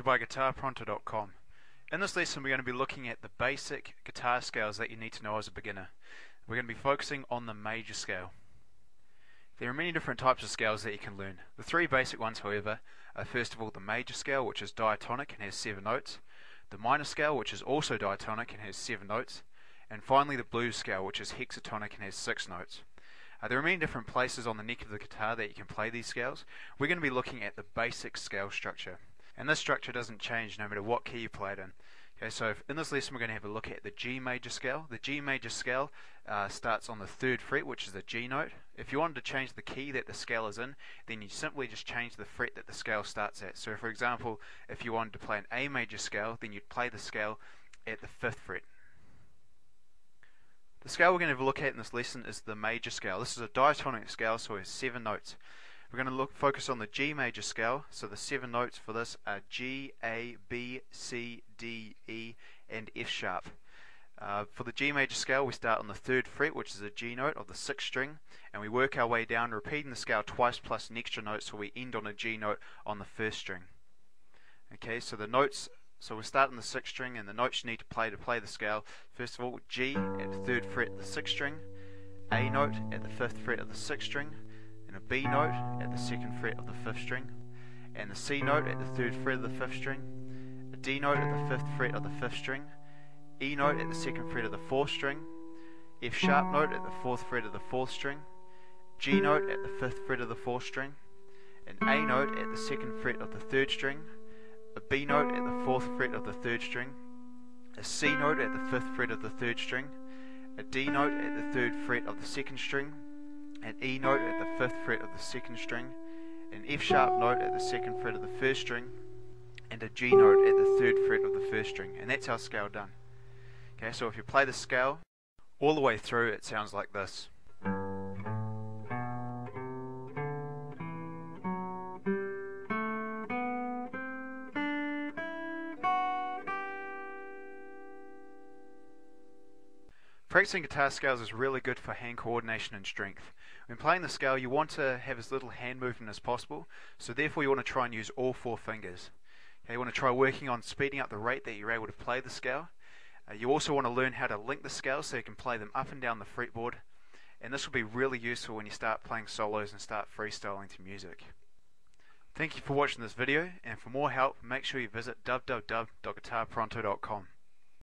by GuitarPronto.com. In this lesson we're going to be looking at the basic guitar scales that you need to know as a beginner. We're going to be focusing on the major scale. There are many different types of scales that you can learn. The three basic ones, however, are first of all the major scale, which is diatonic and has 7 notes, the minor scale, which is also diatonic and has 7 notes, and finally the blues scale, which is hexatonic and has 6 notes. There are many different places on the neck of the guitar that you can play these scales. We're going to be looking at the basic scale structure, and this structure doesn't change no matter what key you play it in. Okay, so in this lesson we're going to have a look at the G major scale. The G major scale starts on the 3rd fret, which is a G note. If you wanted to change the key that the scale is in, then you simply just change the fret that the scale starts at. So for example, if you wanted to play an A major scale, then you'd play the scale at the 5th fret. The scale we're going to have a look at in this lesson is the major scale. This is a diatonic scale, so it has 7 notes. We're going to focus on the G major scale, so the 7 notes for this are G, A, B, C, D, E, and F sharp. For the G major scale, we start on the 3rd fret, which is a G note of the 6th string, and we work our way down, repeating the scale twice plus an extra note, so we end on a G note on the 1st string. Okay, so the notes. So we'll start on the 6th string, and the notes you need to play the scale. First of all, G at the 3rd fret of the 6th string, A note at the 5th fret of the 6th string, and a B note at the 2nd fret of the 5th string, and the C note at the 3rd fret of the 5th string, a D note at the 5th fret of the 5th string, E note at the 2nd fret of the 4th string, F sharp note at the 4th fret of the 4th string, G note at the 5th fret of the 4th string, an A note at the 2nd fret of the 3rd string, a B note at the 4th fret of the 3rd string, a C note at the 5th fret of the 3rd string, a D note at the 3rd fret of the 2nd string, an E note at the 5th fret of the 2nd string, an F sharp note at the 2nd fret of the 1st string, and a G note at the 3rd fret of the 1st string. And that's our scale done. Okay, so if you play the scale all the way through, it sounds like this. Practicing guitar scales is really good for hand coordination and strength. When playing the scale, you want to have as little hand movement as possible, so therefore you want to try and use all 4 fingers. Okay, you want to try working on speeding up the rate that you're able to play the scale. You also want to learn how to link the scales so you can play them up and down the fretboard, and this will be really useful when you start playing solos and start freestyling to music. Thank you for watching this video, and for more help, make sure you visit www.guitarpronto.com.